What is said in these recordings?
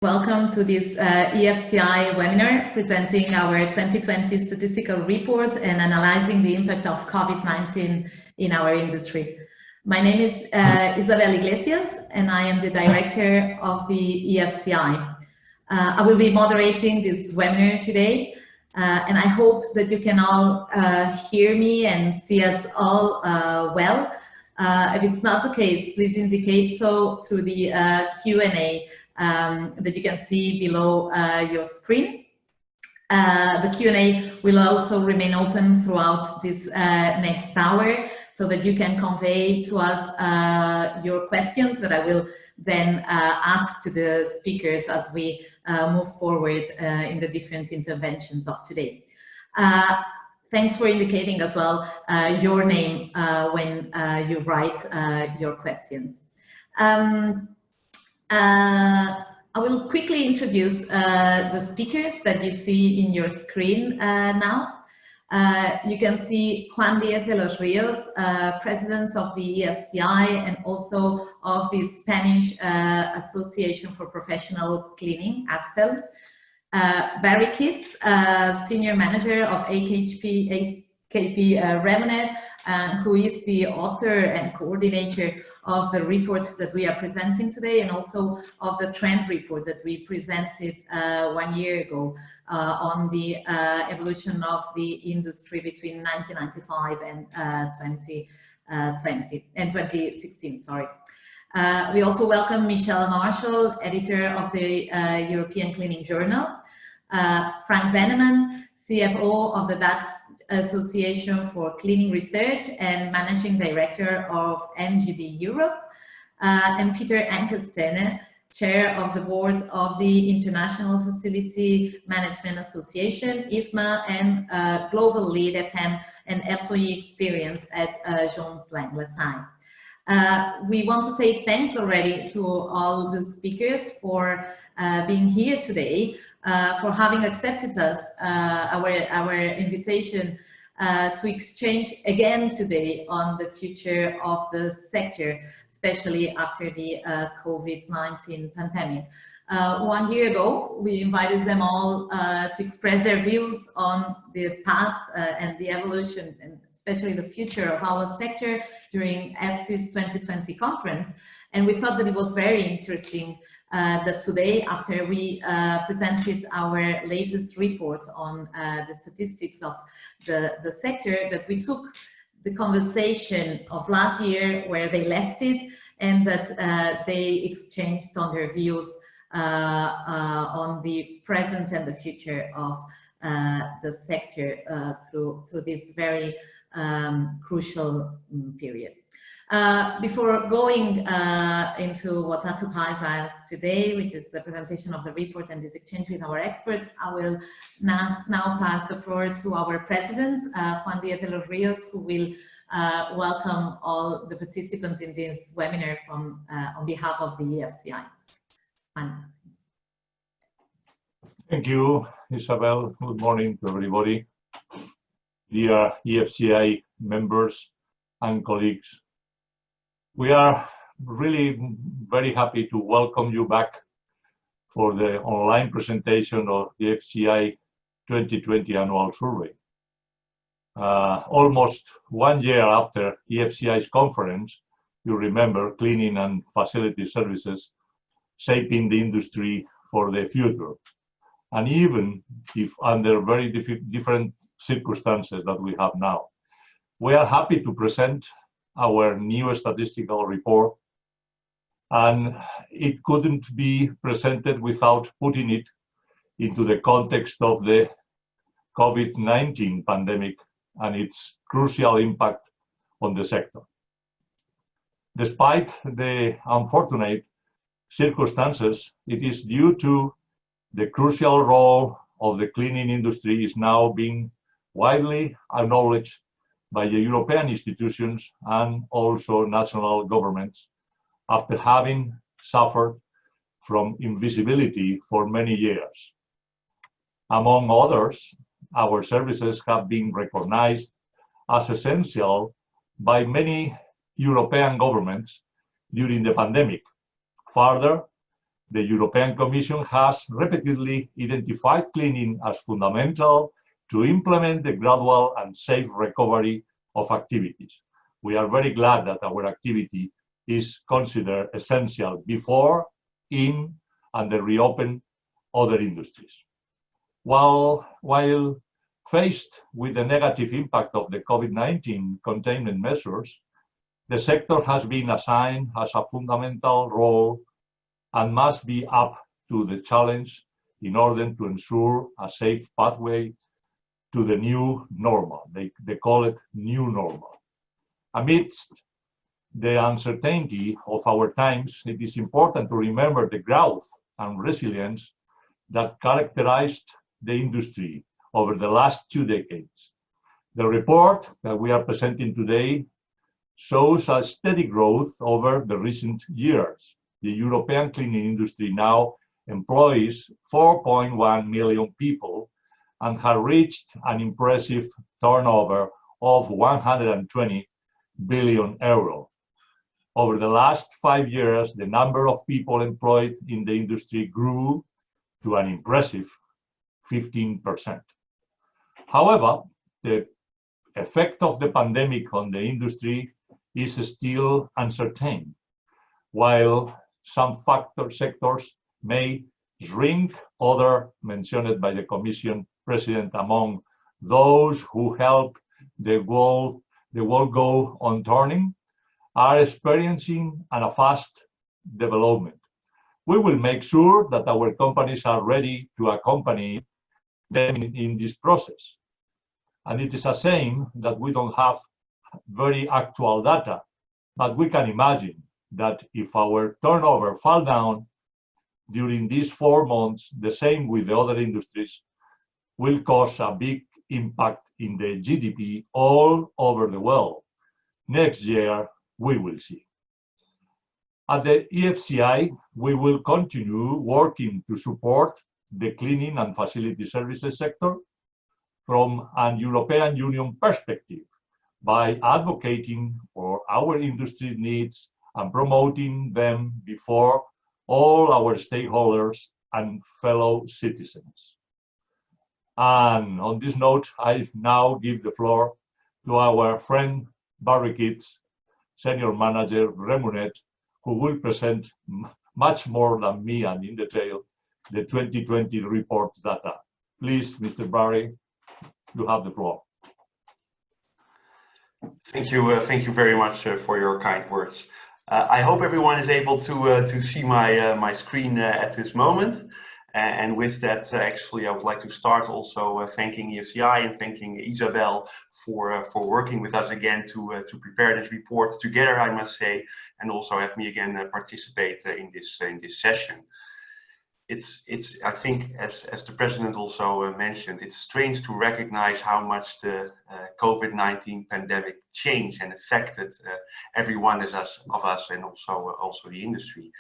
Welcome to this EFCI webinar presenting our 2020 statistical report and analyzing the impact of COVID-19 in our industry. My name is Isabel Iglesias and I am the director of the EFCI. I will be moderating this webinar today and I hope that you can all hear me and see us all well. If it's not the case, please indicate so through the Q&A that you can see below your screen. The Q&A will also remain open throughout this next hour so that you can convey to us your questions that I will then ask to the speakers as we move forward in the different interventions of today. Thanks for indicating as well your name when you write your questions. I will quickly introduce the speakers that you see in your screen now. You can see Juan Díaz de los Ríos, President of the EFCI and also of the Spanish Association for Professional Cleaning, ASPEL. Barry Kitts, Senior Manager of AKP Remonet, who is the author and coordinator of the report that we are presenting today and also of the trend report that we presented 1 year ago on the evolution of the industry between 1995 and 2016. Sorry. We also welcome Michelle Marshall, editor of the European Cleaning Journal, Frank Veneman, CFO of the Dutch Association for Cleaning Research and Managing Director of MGB Europe, and Peter Ankerstene, Chair of the Board of the International Facility Management Association, IFMA, and Global Lead FM and Employee Experience at Jones Lang LaSalle. We want to say thanks already to all the speakers for being here today, for having accepted us, our invitation to exchange again today on the future of the sector, especially after the COVID-19 pandemic. 1 year ago, we invited them all to express their views on the past and the evolution, and especially the future of our sector during EFCI's 2020 conference. And we thought that it was very interesting that today, after we presented our latest report on the statistics of the sector, that we took the conversation of last year where they left it and that they exchanged on their views on the present and the future of the sector through this very crucial period. Before going into what occupies us today, which is the presentation of the report and this exchange with our expert, I will now pass the floor to our president, Juan Díaz de los Ríos, who will welcome all the participants in this webinar from on behalf of the EFCI. Juan. Thank you, Isabel. Good morning to everybody. Dear EFCI members and colleagues, we are really very happy to welcome you back for the online presentation of the EFCI 2020 annual survey. Almost 1 year after EFCI's conference, you remember cleaning and facility services shaping the industry for the future. And even if under very different circumstances that we have now, we are happy to present our new statistical report, and it couldn't be presented without putting it into the context of the COVID-19 pandemic and its crucial impact on the sector. Despite the unfortunate circumstances, it is due to the crucial role of the cleaning industry is now being widely acknowledged by the European institutions and also national governments after having suffered from invisibility for many years. Among others, our services have been recognized as essential by many European governments during the pandemic. Further, the European Commission has repeatedly identified cleaning as fundamental to implement the gradual and safe recovery of activities. We are very glad that our activity is considered essential before, in, and the reopen other industries. While faced with the negative impact of the COVID-19 containment measures, the sector has been assigned as a fundamental role and must be up to the challenge in order to ensure a safe pathway to the new normal. They call it new normal. Amidst the uncertainty of our times, it is important to remember the growth and resilience that characterized the industry over the last 2 decades. The report that we are presenting today shows a steady growth over the recent years. The European cleaning industry now employs 4.1 million people and has reached an impressive turnover of 120 billion euro. Over the last 5 years, the number of people employed in the industry grew to an impressive 15%. However, the effect of the pandemic on the industry is still uncertain. While some sectors may shrink, others mentioned by the Commission President among those who help the world go on turning, are experiencing a fast development. We will make sure that our companies are ready to accompany them in this process. And it is a shame that we don't have very actual data, but we can imagine that if our turnover fall down during these 4 months, the same with the other industries, will cause a big impact in the GDP all over the world. Next year, we will see. At the EFCI, we will continue working to support the cleaning and facility services sector from an European Union perspective by advocating for our industry needs and promoting them before all our stakeholders and fellow citizens. And on this note, I now give the floor to our friend Barry Kitts, Senior Manager Remunet, who will present much more than me and in detail the 2020 report data. Please, Mr. Barry, you have the floor. Thank you very much for your kind words. I hope everyone is able to see my screen at this moment. And with that, actually, I would like to start also thanking EFCI and thanking Isabel for working with us again to prepare this report together, I must say, and also have me again participate in this session. I think, as the President also mentioned, it's strange to recognize how much the COVID-19 pandemic changed and affected every one of us and also the industry.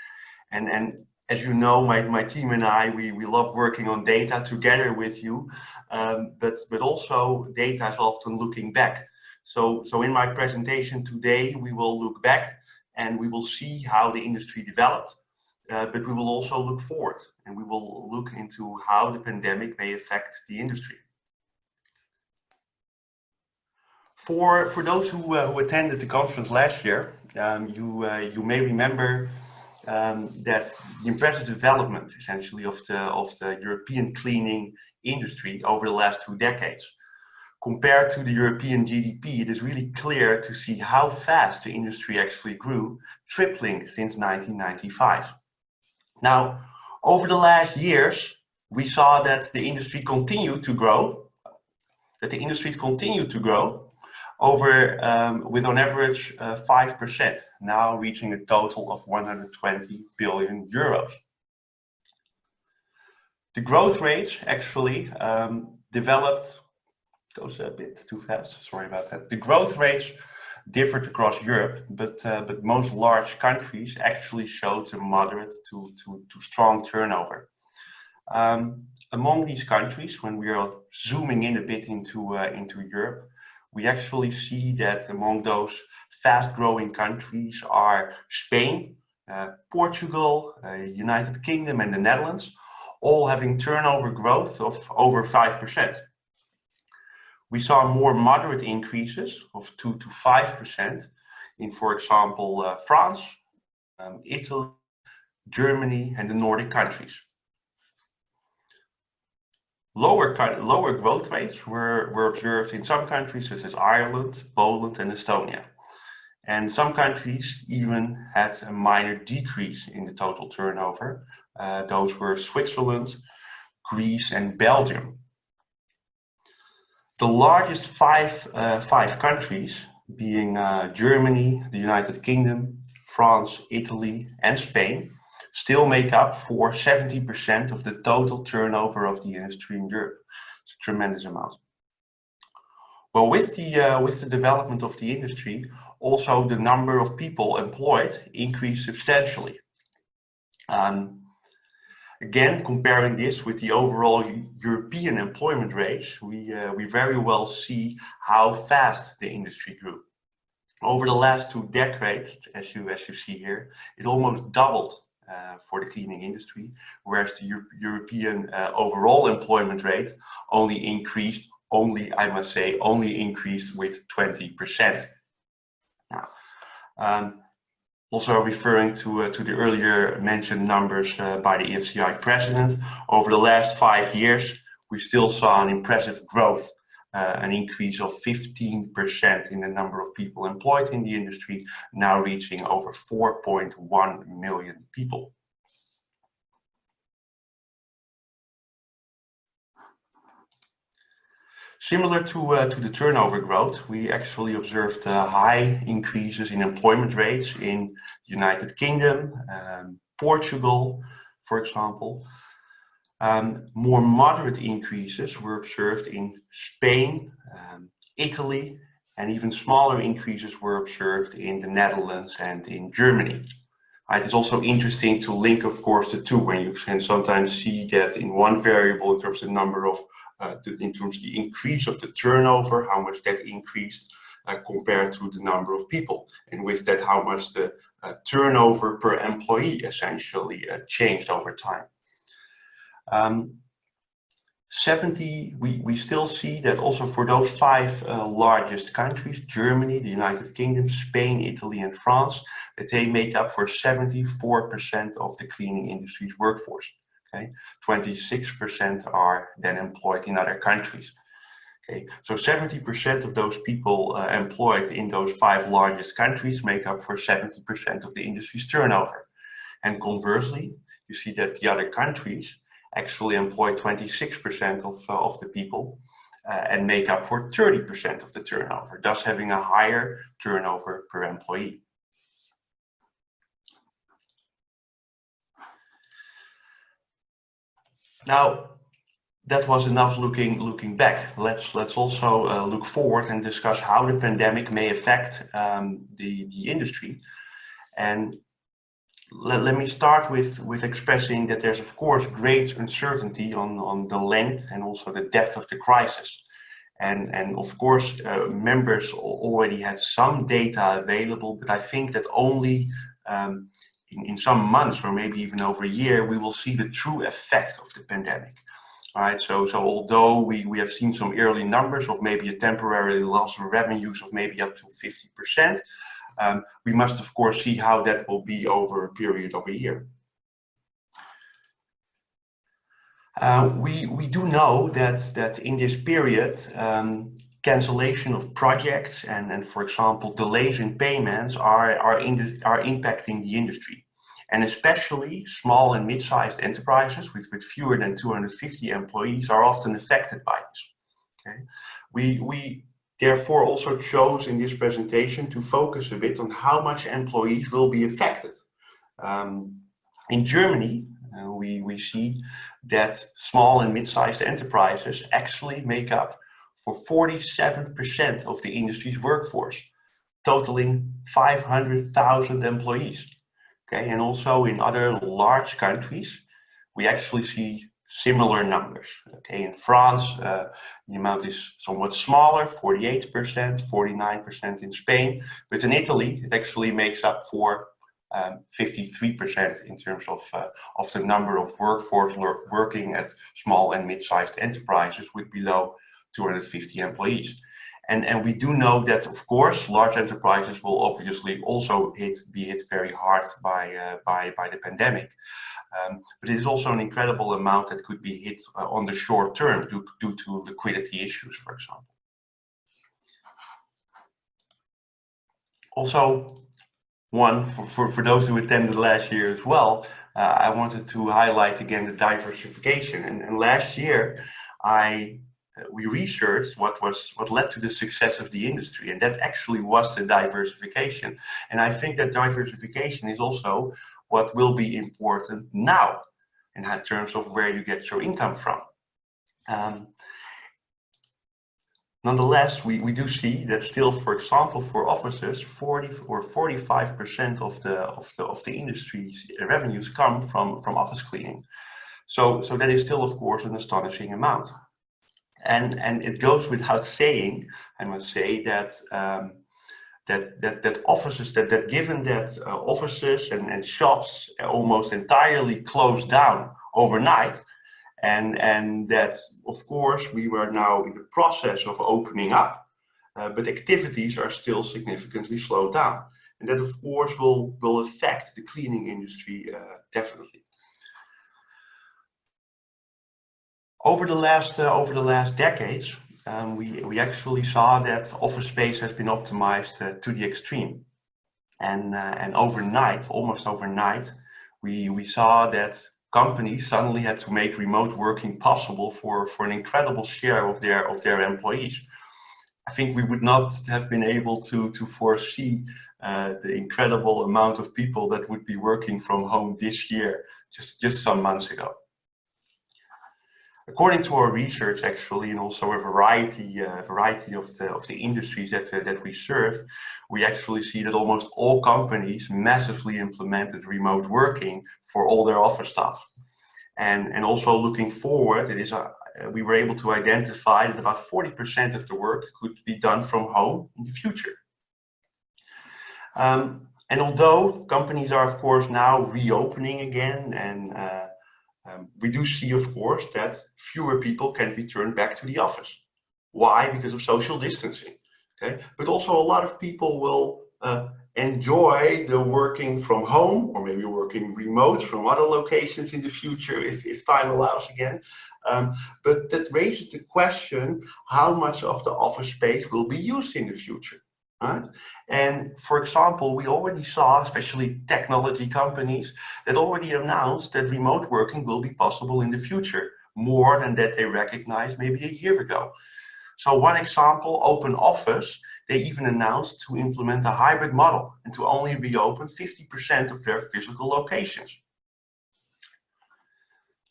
And as you know, my team and I, we love working on data together with you, but also data is often looking back. So in my presentation today, we will look back and we will see how the industry developed, but we will also look forward and we will look into how the pandemic may affect the industry. For those who attended the conference last year, you may remember that the impressive development essentially of the European cleaning industry over the last 2 decades. Compared to the European GDP, it is really clear to see how fast the industry actually grew, tripling since 1995. Now, over the last years, we saw that the industry continued to grow, with on average 5%, now reaching a total of 120 billion euros. The growth rates actually developed, goes a bit too fast, sorry about that. The growth rates differed across Europe, but most large countries actually showed a moderate to strong turnover. Among these countries, when we are zooming in a bit into Europe, we actually see that among those fast-growing countries are Spain, Portugal, United Kingdom and the Netherlands, all having turnover growth of over 5%. We saw more moderate increases of 2 to 5% in, for example, France, Italy, Germany and the Nordic countries. Lower growth rates were observed in some countries such as Ireland, Poland and Estonia. And some countries even had a minor decrease in the total turnover. Those were Switzerland, Greece and Belgium. The largest five countries, being Germany, the United Kingdom, France, Italy and Spain, still make up for 70% of the total turnover of the industry in Europe. It's a tremendous amount. Well, with the development of the industry, also the number of people employed increased substantially. Again, comparing this with the overall European employment rates, we very well see how fast the industry grew. Over the last 2 decades, as you see here, it almost doubled for the cleaning industry, whereas the European overall employment rate only increased with 20%. Now, also referring to the earlier mentioned numbers by the EFCI president, over the last 5 years, we still saw an impressive growth, an increase of 15% in the number of people employed in the industry, now reaching over 4.1 million people. Similar to the turnover growth, we actually observed high increases in employment rates in the United Kingdom, Portugal, for example. More moderate increases were observed in Spain, Italy, and even smaller increases were observed in the Netherlands and in Germany. It's also interesting to link, of course, the two, when you can sometimes see that in one variable in terms of the number of in terms of the increase of the turnover, how much that increased compared to the number of people, and with that how much the turnover per employee essentially changed over time. We still see that also for those 5 largest countries, Germany, the United Kingdom, Spain, Italy and France, that they make up for 74% of the cleaning industry's workforce. Okay, 26% are then employed in other countries. Okay, so 70% of those people employed in those 5 largest countries make up for 70% of the industry's turnover. And conversely, you see that the other countries actually employ 26% of the people and make up for 30% of the turnover, thus having a higher turnover per employee. Now, that was enough looking back. Let's also look forward and discuss how the pandemic may affect the industry. And let me start with expressing that there's of course great uncertainty on the length and also the depth of the crisis. And of course, members already had some data available, but I think that only in some months or maybe even over a year, we will see the true effect of the pandemic. All right, so although we have seen some early numbers of maybe a temporary loss of revenues of maybe up to 50%, we must of course see how that will be over a period of a year. We do know that in this period, cancellation of projects and for example, delays in payments are impacting the industry. And especially small and mid-sized enterprises with fewer than 250 employees are often affected by this. Okay? We therefore also chose in this presentation to focus a bit on how much employees will be affected. In Germany, we see that small and mid-sized enterprises actually make up for 47% of the industry's workforce, totaling 500,000 employees. Okay, and also in other large countries, we actually see similar numbers. Okay, in France, the amount is somewhat smaller, 48%, 49% in Spain, but in Italy, it actually makes up for 53% in terms of the number of workforce working at small and mid-sized enterprises with below 250 employees. And we do know that, of course, large enterprises will obviously also be hit very hard by the pandemic. But it is also an incredible amount that could be hit on the short term due to liquidity issues, for example. Also, for those who attended last year as well, I wanted to highlight again the diversification. And last year, we researched what led to the success of the industry, and that actually was the diversification. And I think that diversification is also what will be important now in terms of where you get your income from. Nonetheless, we do see that still, for example, for offices, 40 or 45% of the industry's revenues come from office cleaning. So that is still, of course, an astonishing amount. And it goes without saying, I must say, that offices, given that offices and shops almost entirely closed down overnight, and that, of course, we were now in the process of opening up, but activities are still significantly slowed down. And that, of course, will affect the cleaning industry definitely. Over the last decades, we actually saw that office space has been optimized to the extreme. And overnight, almost overnight, we saw that companies suddenly had to make remote working possible for an incredible share of their employees. I think we would not have been able to foresee the incredible amount of people that would be working from home this year, just some months ago. According to our research, actually, and also a variety of the industries that we serve, we actually see that almost all companies massively implemented remote working for all their office staff. And also looking forward, we were able to identify that about 40% of the work could be done from home in the future. And although companies are, of course, now reopening again, and we do see, of course, that fewer people can return back to the office. Why? Because of social distancing. Okay, but also a lot of people will enjoy the working from home, or maybe working remote from other locations in the future, if time allows again. But that raises the question, how much of the office space will be used in the future? Right? And for example, we already saw, especially technology companies, that already announced that remote working will be possible in the future, more than that they recognized maybe a year ago. So one example, Open Office, they even announced to implement a hybrid model and to only reopen 50% of their physical locations.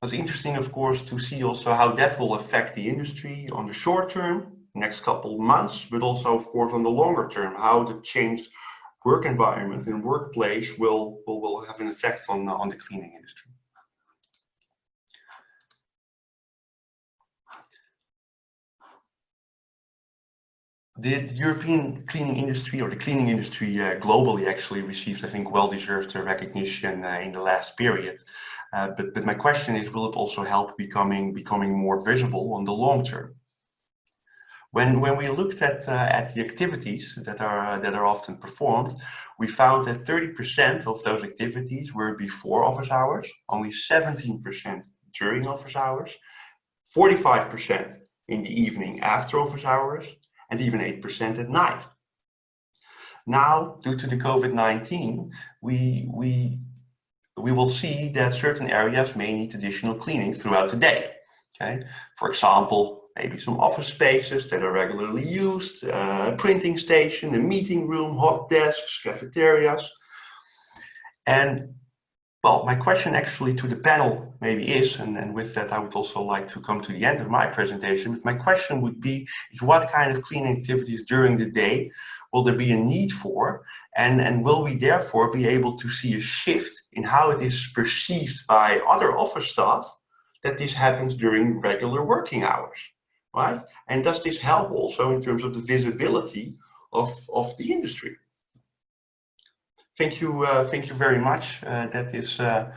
It's interesting, of course, to see also how that will affect the industry on the short term, next couple of months, but also, of course, on the longer term, how the changed work environment and workplace will have an effect on the cleaning industry. The European cleaning industry, or the cleaning industry globally, actually received, I think, well-deserved recognition in the last period. But my question is, will it also help becoming more visible on the long term? When we looked at the activities that are often performed, we found that 30% of those activities were before office hours, only 17% during office hours, 45% in the evening after office hours, and even 8% at night. Now, due to the COVID-19, we will see that certain areas may need additional cleaning throughout the day. Okay, for example, maybe some office spaces that are regularly used, a printing station, a meeting room, hot desks, cafeterias. And well, my question actually to the panel maybe is, and with that I would also like to come to the end of my presentation, but my question would be, is what kind of cleaning activities during the day will there be a need for, and will we therefore be able to see a shift in how it is perceived by other office staff that this happens during regular working hours? Right? And does this help also in terms of the visibility of the industry? Thank you very much. That is a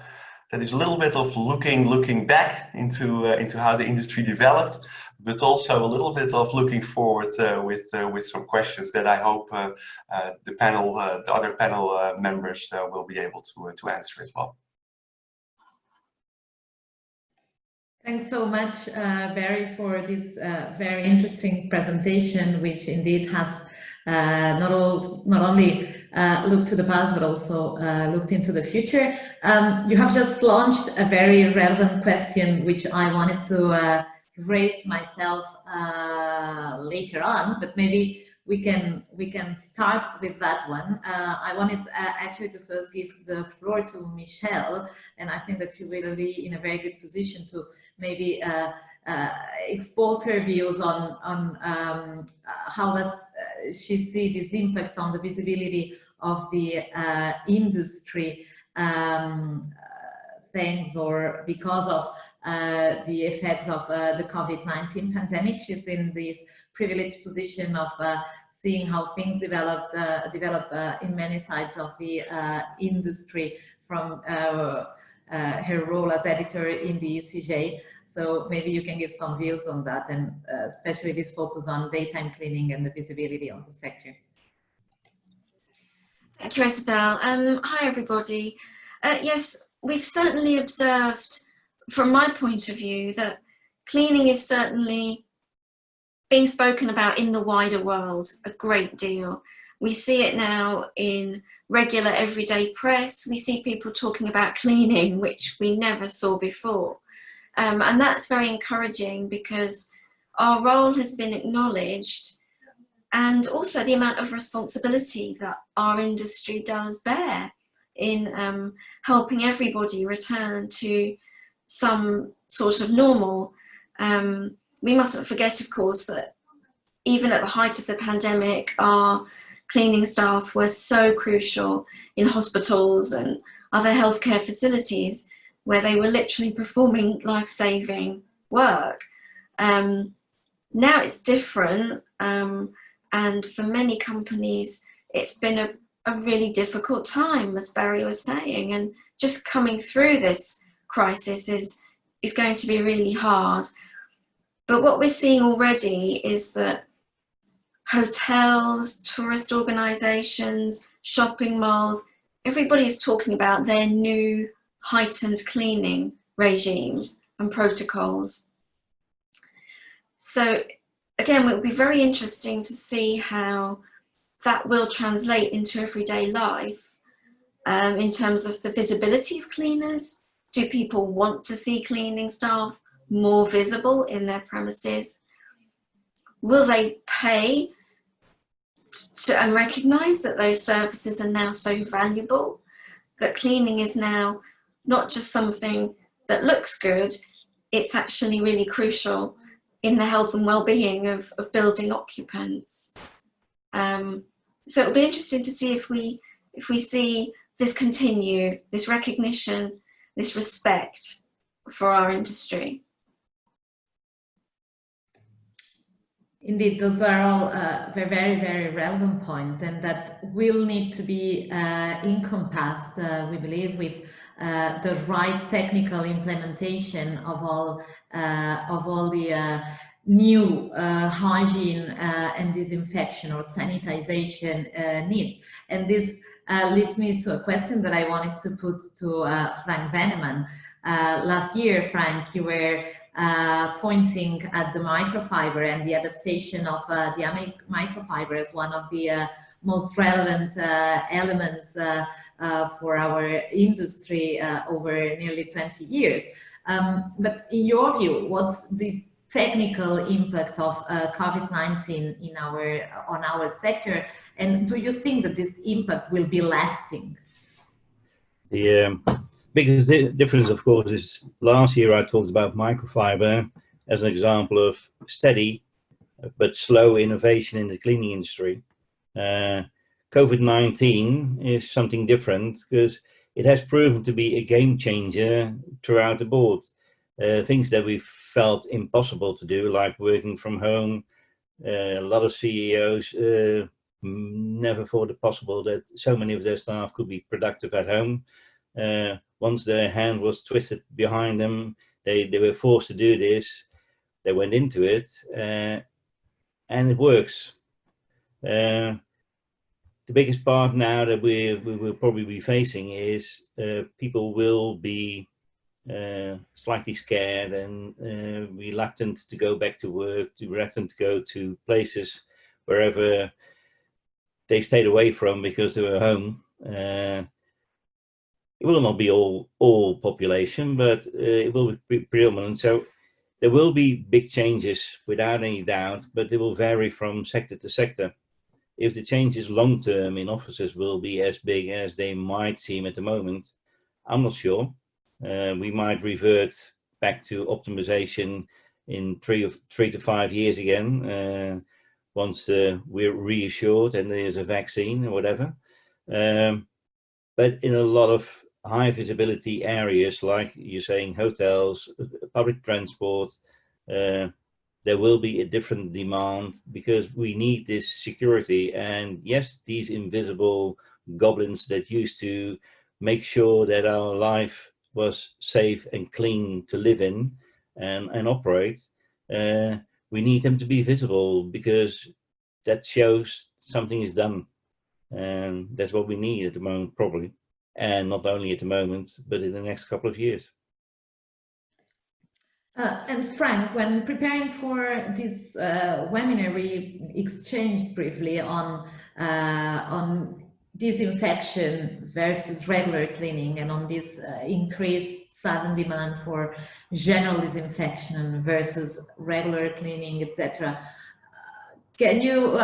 little bit of looking back into how the industry developed, but also a little bit of looking forward with some questions that I hope the other panel members will be able to answer as well. Thanks so much, Barry, for this very interesting presentation, which indeed has not only looked to the past, but also looked into the future. You have just launched a very relevant question, which I wanted to raise myself later on, but maybe we can start with that one. I wanted actually to first give the floor to Michelle, and I think that she will be in a very good position to maybe expose her views on how does she see this impact on the visibility of the industry thanks or because of the effects of the COVID-19 pandemic. She's in this privileged position of seeing how things develop in many sides of the industry from her role as editor in the ECJ. So maybe you can give some views on that, and especially this focus on daytime cleaning and the visibility of the sector. Thank you, Isabel. Hi, everybody. Yes, we've certainly observed, from my point of view, that cleaning is certainly being spoken about in the wider world a great deal. We see it now in regular everyday press. We see people talking about cleaning, which we never saw before. And that's very encouraging because our role has been acknowledged, and also the amount of responsibility that our industry does bear in helping everybody return to some sort of normal. We mustn't forget, of course, that even at the height of the pandemic, our cleaning staff were so crucial in hospitals and other healthcare facilities where they were literally performing life-saving work. Now it's different, and for many companies, it's been a really difficult time, as Barry was saying, and just coming through this crisis is going to be really hard. But what we're seeing already is that hotels, tourist organizations, shopping malls, everybody is talking about their new heightened cleaning regimes and protocols. So again, it will be very interesting to see how that will translate into everyday life in terms of the visibility of cleaners. Do people want to see cleaning staff more visible in their premises? Will they pay and recognize that those services are now so valuable, that cleaning is now not just something that looks good, it's actually really crucial in the health and well-being of building occupants. So it'll be interesting to see if we see this continue, this recognition, this respect for our industry. Indeed, those are all very, very relevant points, and that will need to be encompassed, we believe, with the right technical implementation of all the new hygiene and disinfection or sanitization needs. And this leads me to a question that I wanted to put to Frank Veneman. Last year, Frank, you were pointing at the microfiber and the adaptation of the microfiber as one of the most relevant elements for our industry over nearly 20 years. But in your view, what's the technical impact of COVID-19 on our sector, and do you think that this impact will be lasting? The biggest difference, of course, is last year I talked about microfiber as an example of steady but slow innovation in the cleaning industry. COVID-19 is something different because it has proven to be a game changer throughout the board. Things that we felt impossible to do, like working from home. A lot of CEOs never thought it possible that so many of their staff could be productive at home. Once their hand was twisted behind them, they were forced to do this. They went into it, and it works. The biggest part now that we will probably be facing is people will be slightly scared and reluctant to go back to work, reluctant to go to places wherever they stayed away from because they were home. It will not be all population, but it will be predominant. So there will be big changes without any doubt, but they will vary from sector to sector. If the changes long term in offices will be as big as they might seem at the moment, I'm not sure. We might revert back to optimization in 3 to 5 years again, once we're reassured and there's a vaccine or whatever. But in a lot of high visibility areas, like you're saying, hotels, public transport, there will be a different demand because we need this security. And yes, these invisible goblins that used to make sure that our life was safe and clean to live in and operate, we need them to be visible because that shows something is done. And that's what we need at the moment, probably. And not only at the moment, but in the next couple of years. And Frank, when preparing for this webinar, we exchanged briefly on disinfection versus regular cleaning, and on this increased sudden demand for general disinfection versus regular cleaning, etc. Can you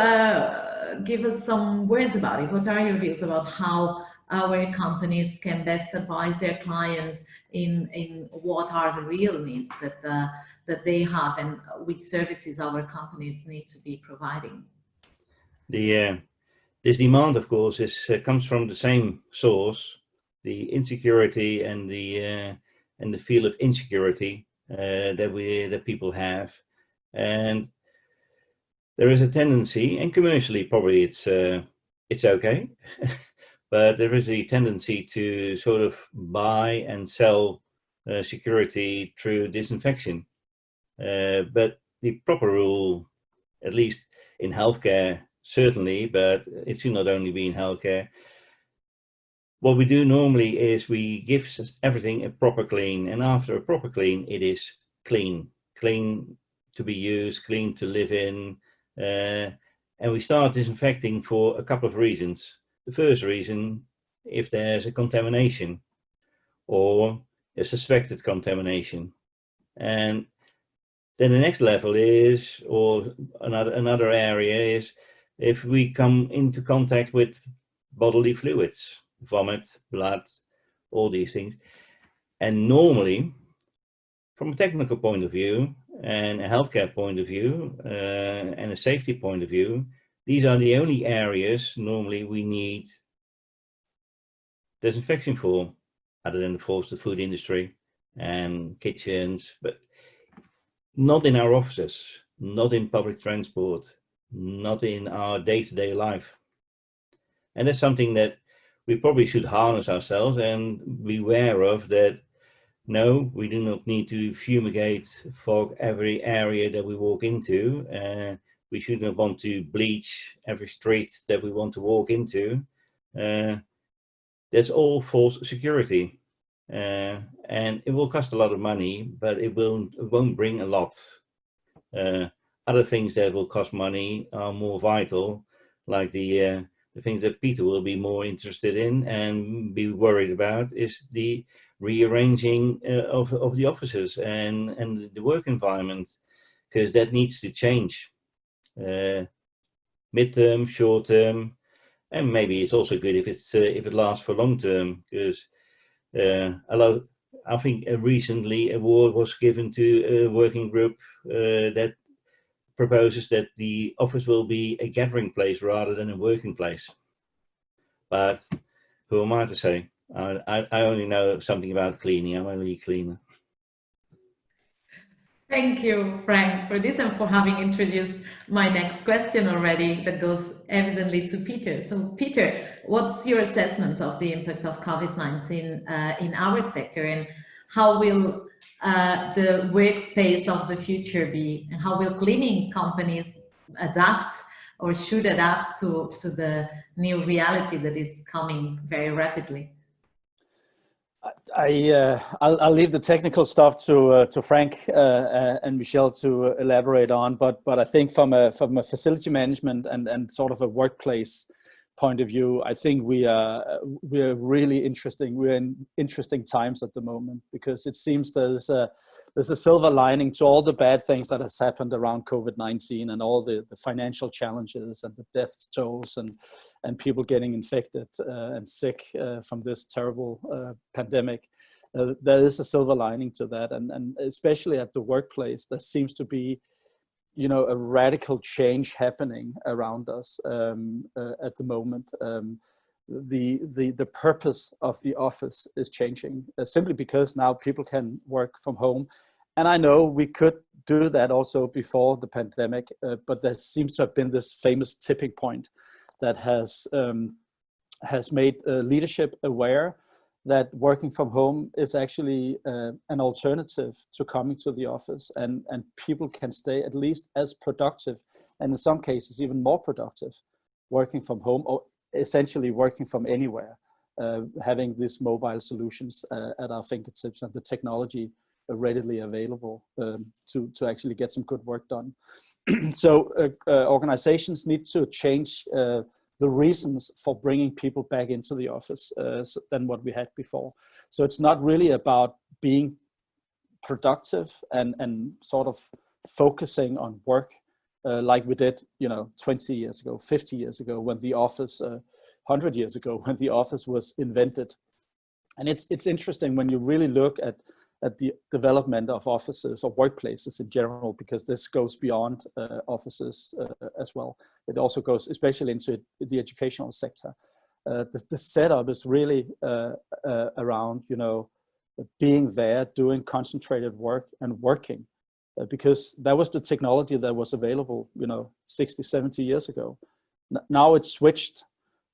give us some words about it? What are your views about how our companies can best advise their clients in what are the real needs that they have, and which services our companies need to be providing? This demand, of course, comes from the same source: the insecurity and the feel of insecurity that people have, and there is a tendency, and commercially probably it's okay. But there is a tendency to sort of buy and sell security through disinfection. But the proper rule, at least in healthcare, certainly, but it should not only be in healthcare. What we do normally is we give everything a proper clean, and after a proper clean, it is clean to be used, clean to live in, and we start disinfecting for a couple of reasons. The first reason, if there's a contamination or a suspected contamination. And then the next level is, or another area is, if we come into contact with bodily fluids, vomit, blood, all these things. And normally, from a technical point of view and a healthcare point of view and a safety point of view, these are the only areas normally we need disinfection for, other than of course the food industry and kitchens, but not in our offices, not in public transport, not in our day-to-day life. And that's something that we probably should harness ourselves and be aware of, that no, we do not need to fumigate for every area that we walk into. We should not want to bleach every street that we want to walk into. That's all false security. And it will cost a lot of money, but it won't bring a lot. Other things that will cost money are more vital, like the things that Peter will be more interested in and be worried about is the rearranging of the offices and the work environment, because that needs to change. Mid-term, short-term, and maybe it's also good if it lasts for long-term, because I think recently an award was given to a working group that proposes that the office will be a gathering place rather than a working place. But who am I to say? I only know something about cleaning. I'm only a cleaner. Thank you, Frank, for this and for having introduced my next question already that goes evidently to Peter. So Peter, what's your assessment of the impact of COVID-19 in our sector, and how will the workspace of the future be, and how will cleaning companies adapt or should adapt to the new reality that is coming very rapidly? I'll leave the technical stuff to Frank and Michelle to elaborate on, but I think from a facility management and sort of a workplace point of view, I think we are really interesting. We're in interesting times at the moment, because it seems there's a silver lining to all the bad things that has happened around COVID-19 and all the financial challenges and the death tolls and people getting infected and sick from this terrible pandemic. There is a silver lining to that, and especially at the workplace, there seems to be, you know, a radical change happening around us at the moment. The purpose of the office is changing simply because now people can work from home. And I know we could do that also before the pandemic, but there seems to have been this famous tipping point that has made leadership aware that working from home is actually an alternative to coming to the office, and people can stay at least as productive, and in some cases even more productive, working from home, or essentially working from anywhere, having these mobile solutions at our fingertips and the technology readily available to actually get some good work done. So organizations need to change the reasons for bringing people back into the office than what we had before. So it's not really about being productive and sort of focusing on work like we did, you know, 20 years ago, 50 years ago, when the office, 100 years ago, when the office was invented. And it's interesting when you really look at the development of offices or workplaces in general, because this goes beyond offices as well. It also goes especially into the educational sector. The setup is really around, you know, being there, doing concentrated work and working, because that was the technology that was available, you know, 60, 70 years ago. Now it's switched.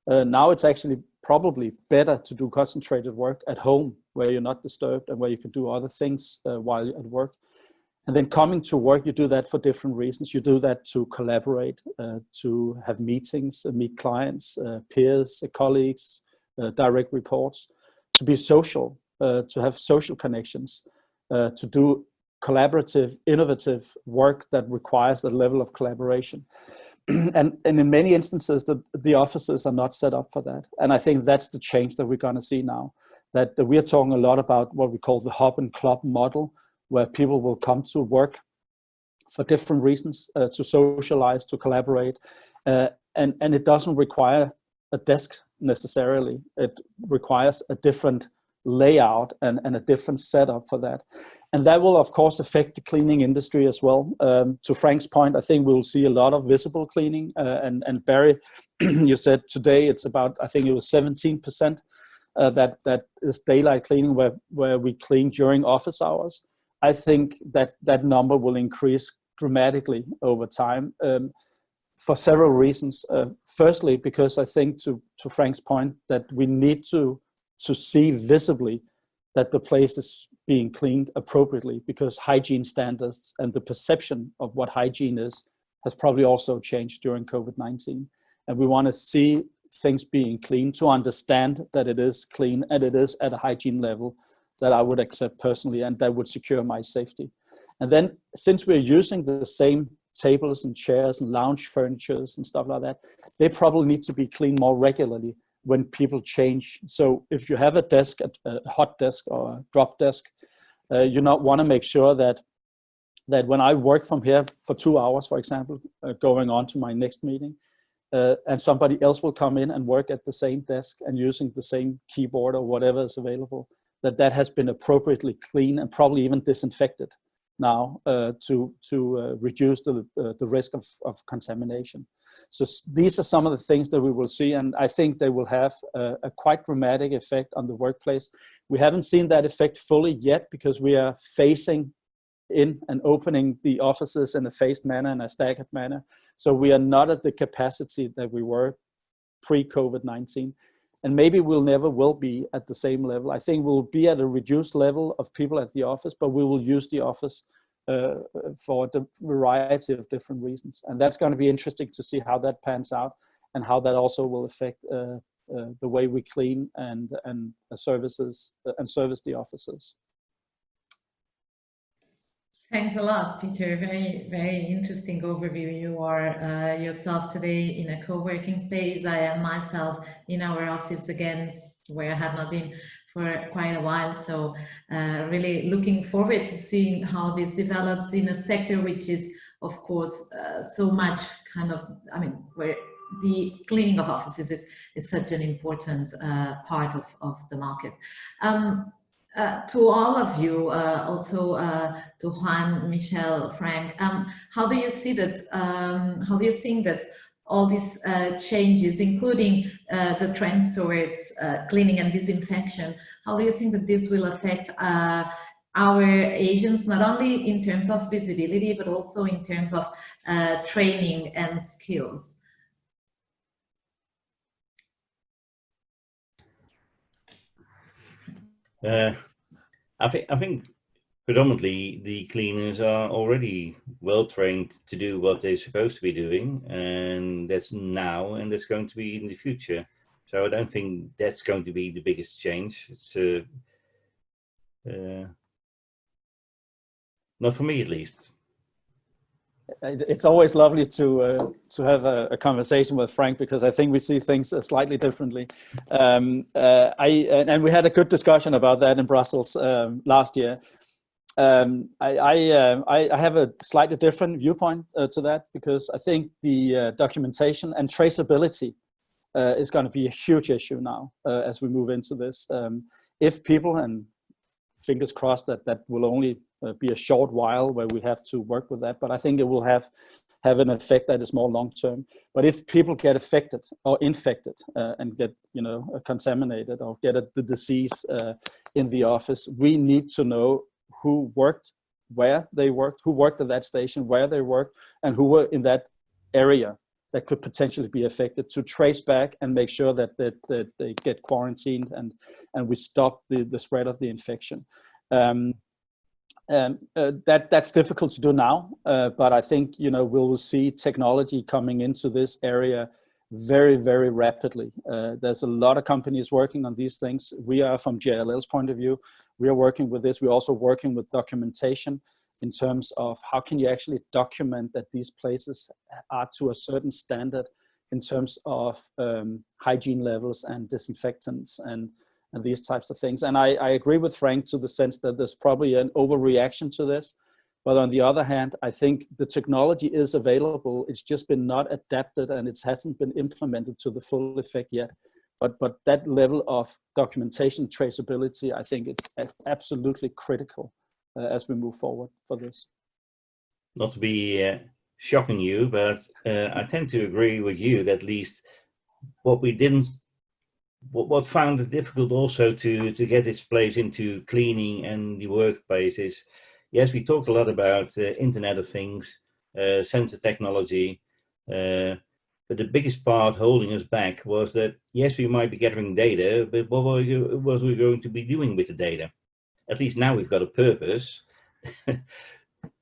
Now it's actually probably better to do concentrated work at home, where you're not disturbed and where you can do other things while you're at work. And then coming to work, you do that for different reasons. You do that to collaborate, to have meetings, meet clients, peers, colleagues, direct reports, to be social, to have social connections, to do collaborative, innovative work that requires that level of collaboration. And in many instances, the offices are not set up for that. And I think that's the change that we're going to see now, that we're talking a lot about what we call the hub and club model, where people will come to work for different reasons, to socialize, to collaborate. And it doesn't require a desk necessarily. It requires a different layout and a different setup for that. And that will, of course, affect the cleaning industry as well. To Frank's point, I think we'll see a lot of visible cleaning. And Barry, you said today it's about, I think it was 17% that is daylight cleaning, where we clean during office hours. I think that number will increase dramatically over time for several reasons. Firstly, because I think to Frank's point, that we need to see visibly that the place is being cleaned appropriately, because hygiene standards and the perception of what hygiene is has probably also changed during COVID-19. And we want to see things being clean to understand that it is clean and it is at a hygiene level that I would accept personally and that would secure my safety. And then, since we're using the same tables and chairs and lounge furnitures and stuff like that, they probably need to be cleaned more regularly when people change. So if you have a desk, a hot desk or a drop desk, you not want to make sure that when I work from here for 2 hours, for example, going on to my next meeting, and somebody else will come in and work at the same desk and using the same keyboard or whatever is available, that has been appropriately cleaned and probably even disinfected now to reduce the risk of contamination. So these are some of the things that we will see, and I think they will have a quite dramatic effect on the workplace. We haven't seen that effect fully yet because we are facing in and opening the offices in a phased manner and a staggered manner. So we are not at the capacity that we were pre-COVID-19. And maybe we'll never will be at the same level. I think we'll be at a reduced level of people at the office, but we will use the office for the variety of different reasons. And that's going to be interesting to see how that pans out and how that also will affect the way we clean and services and service the offices. Thanks a lot, Peter. Very, very interesting overview. You are yourself today in a co-working space. I am myself in our office again, where I had not been for quite a while. So really looking forward to seeing how this develops in a sector which is, of course, so much kind of, I mean, where the cleaning of offices is such an important part of the market. To all of you, also to Juan, Michelle, Frank, how do you see that, how do you think that all these changes, including the trends towards cleaning and disinfection, how do you think that this will affect our agents, not only in terms of visibility, but also in terms of training and skills? I think predominantly the cleaners are already well trained to do what they're supposed to be doing, and that's now and that's going to be in the future. So I don't think that's going to be the biggest change. It's not for me at least. It's always lovely to have a conversation with Frank, because I think we see things slightly differently. And we had a good discussion about that in Brussels last year. I have a slightly different viewpoint to that, because I think the documentation and traceability is going to be a huge issue now as we move into this. If people, and fingers crossed that will only be a short while where we have to work with that, but I think it will have an effect that is more long term. But if people get affected or infected and get contaminated or get the disease in the office, we need to know who worked, where they worked, who worked at that station, where they worked, and who were in that area that could potentially be affected, to trace back and make sure that they get quarantined and we stop the spread of the infection. That's difficult to do now, but I think we will see technology coming into this area very, very rapidly. There's a lot of companies working on these things. We are, from JLL's point of view, we are working with this. We're also working with documentation in terms of how can you actually document that these places are to a certain standard in terms of hygiene levels and disinfectants and these types of things. And I agree with Frank to the sense that there's probably an overreaction to this. But on the other hand, I think the technology is available. It's just been not adapted, and it hasn't been implemented to the full effect yet. But that level of documentation traceability, I think it's absolutely critical as we move forward for this. Not to be shocking you, but I tend to agree with you that at least what found it difficult also to get its place into cleaning and the workplace is, yes, we talked a lot about Internet of Things, sensor technology, but the biggest part holding us back was that, yes, we might be gathering data, but what was we going to be doing with the data? At least now we've got a purpose.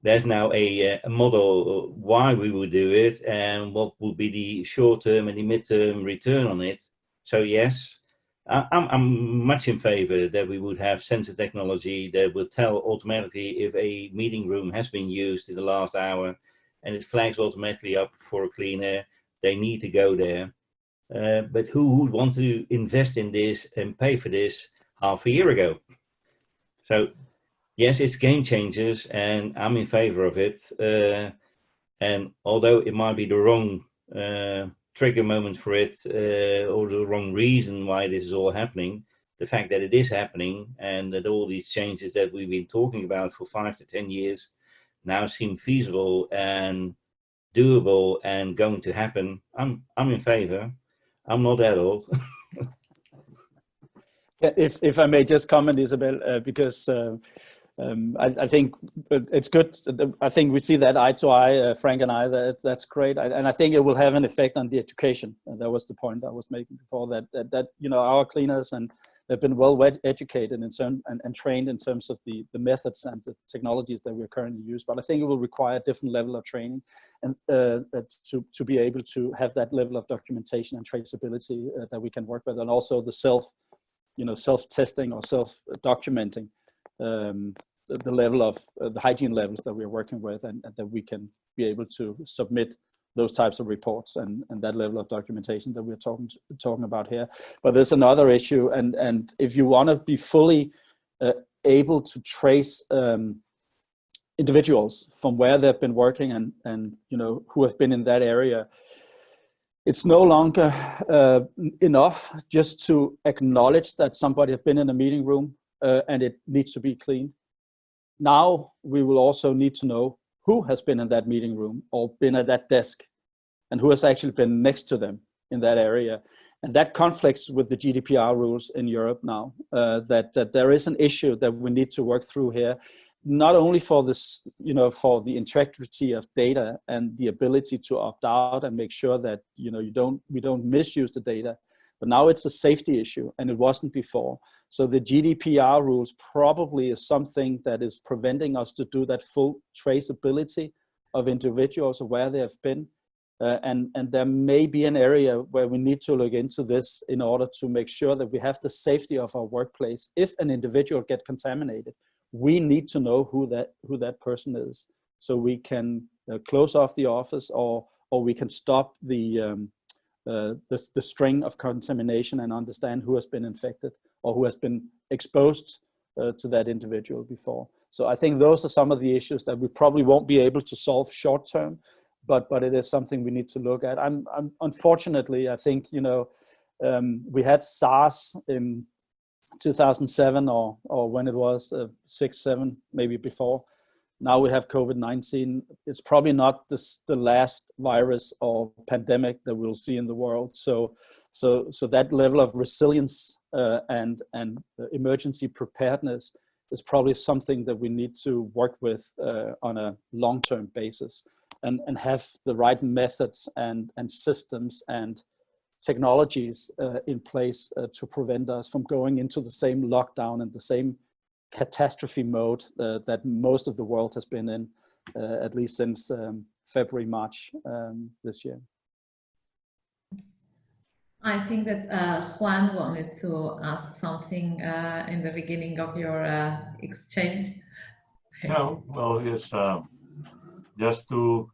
There's now a model why we would do it and what will be the short-term and the mid-term return on it. So yes, I'm much in favor that we would have sensor technology that will tell automatically if a meeting room has been used in the last hour, and it flags automatically up for a cleaner. They need to go there. But who would want to invest in this and pay for this half a year ago? So yes, it's game changers, and I'm in favor of it. And although it might be the wrong trigger moment for it, or the wrong reason why this is all happening, the fact that it is happening and that all these changes that we've been talking about for 5 to 10 years now seem feasible and doable and going to happen, I'm in favor. I'm not that old. If I may just comment, Isabel, because I think it's good. I think we see that eye to eye, Frank and I. That's great, and I think it will have an effect on the education. And that was the point I was making before. That you know, our cleaners and they've been well educated in terms and trained in terms of the methods and the technologies that we're currently using. But I think it will require a different level of training and to be able to have that level of documentation and traceability that we can work with, and also the self-testing or self-documenting. The level of the hygiene levels that we're working with, and that we can be able to submit those types of reports and that level of documentation that we're talking about here. But there's another issue, and if you want to be fully able to trace individuals from where they've been working and you know, who have been in that area, it's no longer enough just to acknowledge that somebody has been in a meeting room and it needs to be cleaned. Now we will also need to know who has been in that meeting room or been at that desk, and who has actually been next to them in that area. And that conflicts with the GDPR rules in Europe now, that there is an issue that we need to work through here, not only for this, you know, for the integrity of data and the ability to opt out and make sure that, you know, we don't misuse the data, but now it's a safety issue, and it wasn't before. So the GDPR rules probably is something that is preventing us to do that full traceability of individuals or where they have been. And there may be an area where we need to look into this in order to make sure that we have the safety of our workplace. If an individual gets contaminated, we need to know who that person is, so we can close off the office, or we can stop the string of contamination and understand who has been infected or who has been exposed to that individual before. So I think those are some of the issues that we probably won't be able to solve short term, but it is something we need to look at. Unfortunately, I think, you know, we had SARS in 2007 or when it was 6, 7, maybe before. Now we have COVID-19. It's probably not the last virus or pandemic that we'll see in the world. So that level of resilience and emergency preparedness is probably something that we need to work with on a long-term basis, and have the right methods and systems and technologies in place to prevent us from going into the same lockdown and the same catastrophe mode that most of the world has been in, at least since February, March this year. I think that Juan wanted to ask something in the beginning of your exchange. Yeah, well, yes, just to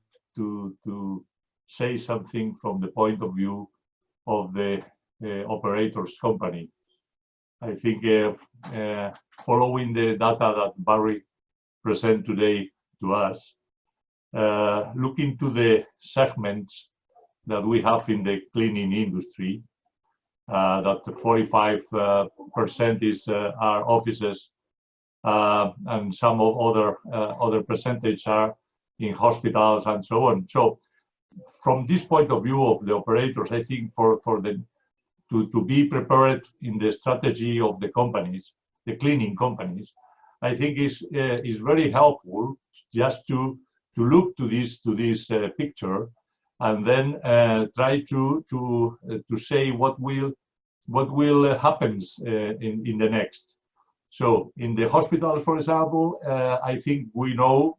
say something from the point of view of the operator's company. I think following the data that Barry presented today to us, looking to the segments that we have in the cleaning industry, that 45% is our offices, and some of other percentage are in hospitals and so on. So from this point of view of the operators, I think to be prepared in the strategy of the companies, the cleaning companies, I think is very helpful just to look to this picture, and then try to say what will happen in the next. So in the hospital, for example, I think we know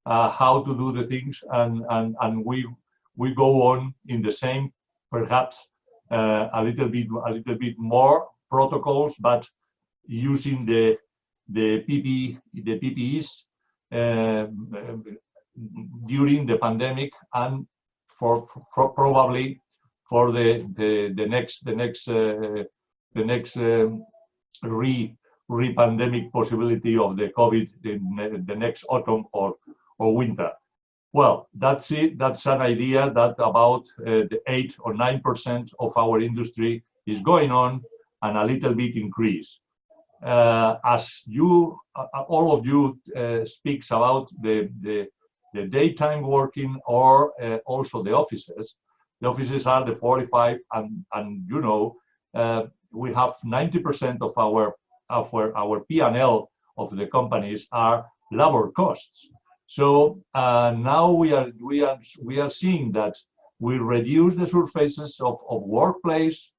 how to do the things, and we go on in the same, perhaps a little bit more protocols, but using the PPEs during the pandemic, and for probably for the next re-pandemic possibility of the COVID in the next autumn or winter. Well, that's it. That's an idea that about the 8 or 9% of our industry is going on, and a little bit increase. As you, all of you, speaks about the daytime working, or also the offices. The offices are the 45, and you know, we have 90% of our P&L of the companies are labor costs. So now we are seeing that we reduce the surfaces of workplace.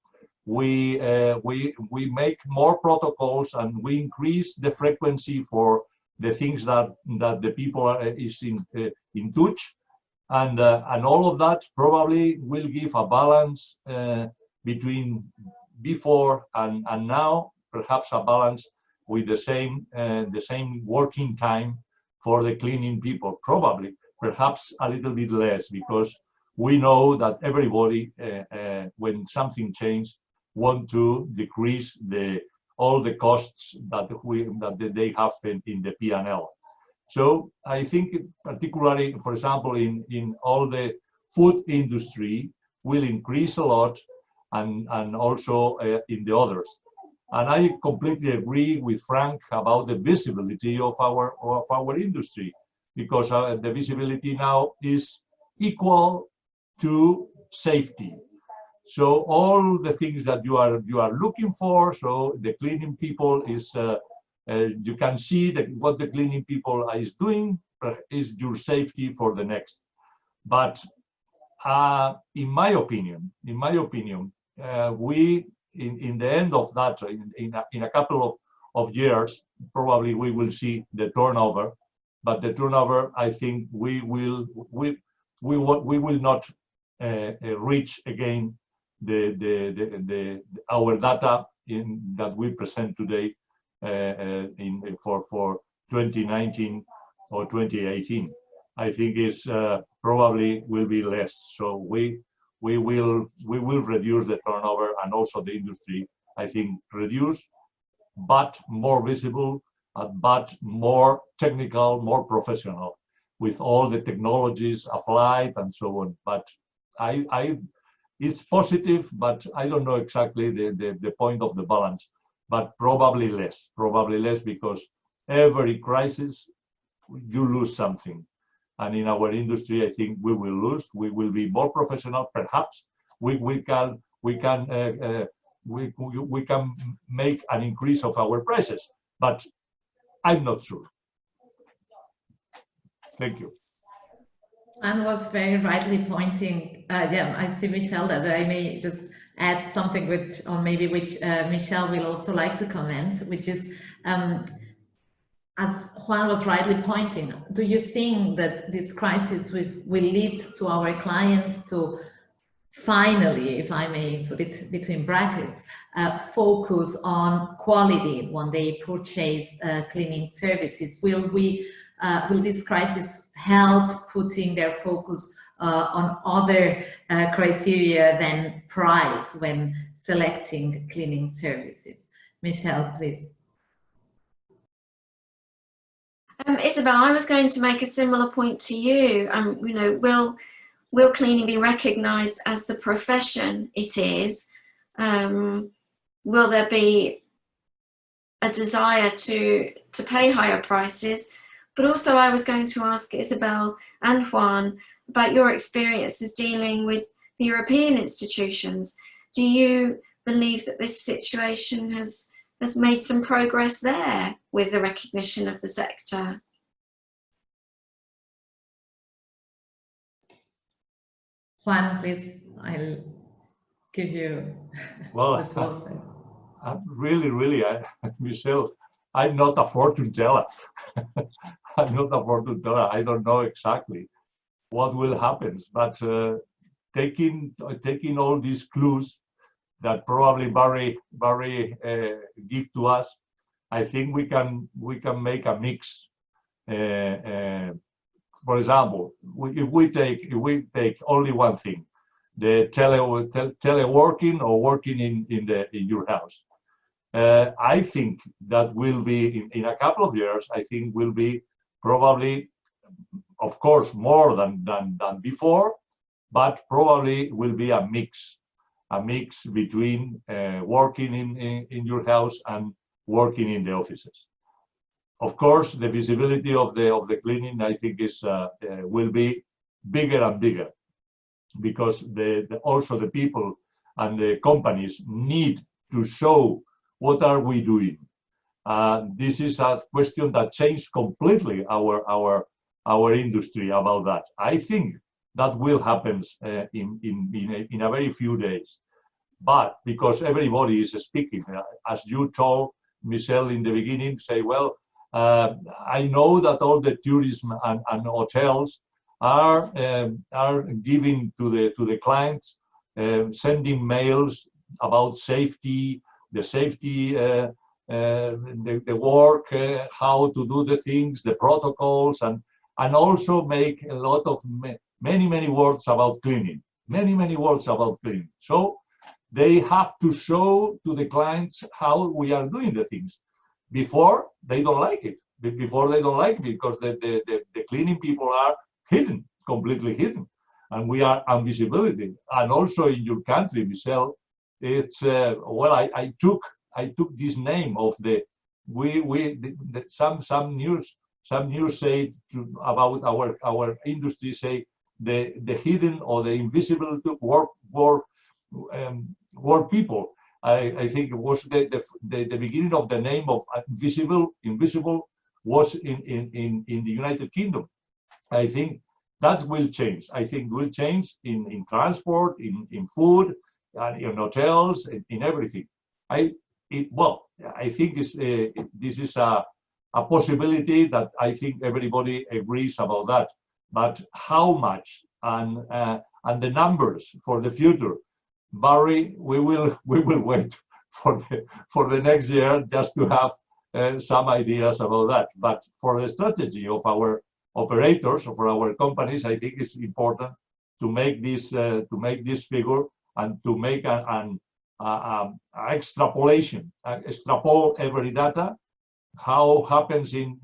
We make more protocols, and we increase the frequency for the things that the people is in touch, and all of that probably will give a balance between before and now, perhaps a balance with the same working time for the cleaning people, probably perhaps a little bit less, because we know that everybody when something changes want to decrease all the costs that they have in the P&L. So I think particularly, for example, in all the food industry will increase a lot, and also in the others. And I completely agree with Frank about the visibility of our industry, because the visibility now is equal to safety. So all the things that you are looking for, so the cleaning people is you can see that what the cleaning people is doing is your safety for the next. But in my opinion, we in the end of that, in a couple of years, probably we will see the turnover. But the turnover, I think we will not reach again our data that we present today for 2019 or 2018. I think it's probably will be less. So we will reduce the turnover, and also the industry, I think, reduce, but more visible, but more technical, more professional, with all the technologies applied and so on. But it's positive, but I don't know exactly the point of the balance, but probably less, because every crisis you lose something. And in our industry, I think we will lose. We will be more professional. Perhaps we can make an increase of our prices, but I'm not sure. Thank you. Juan was very rightly pointing. Yeah, I see Michelle, that I may just add something which Michelle will also like to comment, which is, as Juan was rightly pointing, do you think that this crisis will lead to our clients to finally, if I may put it between brackets, focus on quality when they purchase cleaning services? Will this crisis help putting their focus on other criteria than price when selecting cleaning services? Michelle, please. Isabel, I was going to make a similar point to you. You know, will cleaning be recognised as the profession it is? Will there be a desire to pay higher prices? But also, I was going to ask Isabel and Juan about your experiences dealing with the European institutions. Do you believe that this situation has made some progress there with the recognition of the sector? Juan, please, I'll give you the floor. Really, Michelle, I'm not a fortune teller. I'm not a fortune teller. I don't know exactly what will happen, but taking all these clues that probably Barry give to us, I think we can make a mix. For example, if we take only one thing, the teleworking or working in your house, I think that will be in a couple of years. I think will be probably, of course, more than before, but probably will be a mix between working in your house and working in the offices. Of course, the visibility of the cleaning, I think, is will be bigger and bigger, because also the people and the companies need to show what are we doing, This is a question that changed completely our industry about that. I think that will happen in a very few days. But because everybody is speaking, as you told Michelle in the beginning, say, well, I know that all the tourism and hotels are giving to the clients, sending mails about safety, the safety, the work, how to do the things, the protocols, and also make a lot of many words about cleaning, many words about cleaning. So they have to show to the clients how we are doing the things. Before, they don't like it. Before, they don't like it because the cleaning people are hidden, completely hidden. And we are invisibility. And also in your country, Michelle, it's, well, I took this name of some news say about our industry, say the hidden or the invisible work people. I think it was the beginning of the name of invisible was in the United Kingdom. I think that will change. I think will change in transport, in food, in hotels, in everything. I think this is a possibility that I think everybody agrees about that. But how much and the numbers for the future, Barry, we will wait for the next year just to have some ideas about that. But for the strategy of our operators or for our companies, I think it's important to make this figure and to make an extrapolation, extrapolate every data, how happens in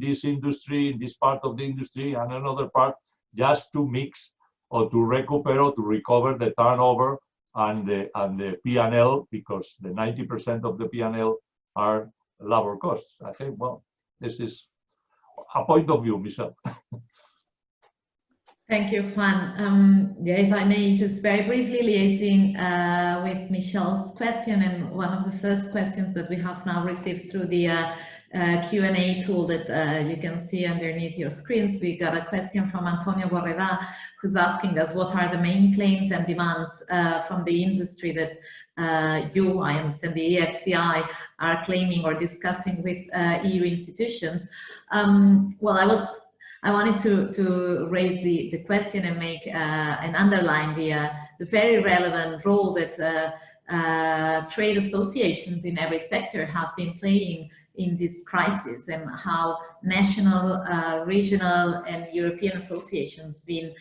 this industry, in this part of the industry, and another part, just to mix or to recuperate or to recover the turnover and the P&L, because the 90% of the P&L are labor costs. I think, well, this is a point of view, Michelle. Thank you, Juan. Yeah, if I may just very briefly liaising with Michelle's question, and one of the first questions that we have now received through the Q&A tool that you can see underneath your screens. We got a question from Antonio Borreda, who's asking us what are the main claims and demands from the industry that I understand the EFCI are claiming or discussing with EU institutions. Well, I wanted to raise the question and make and underline the very relevant role that trade associations in every sector have been playing in this crisis, and how national, regional and European associations been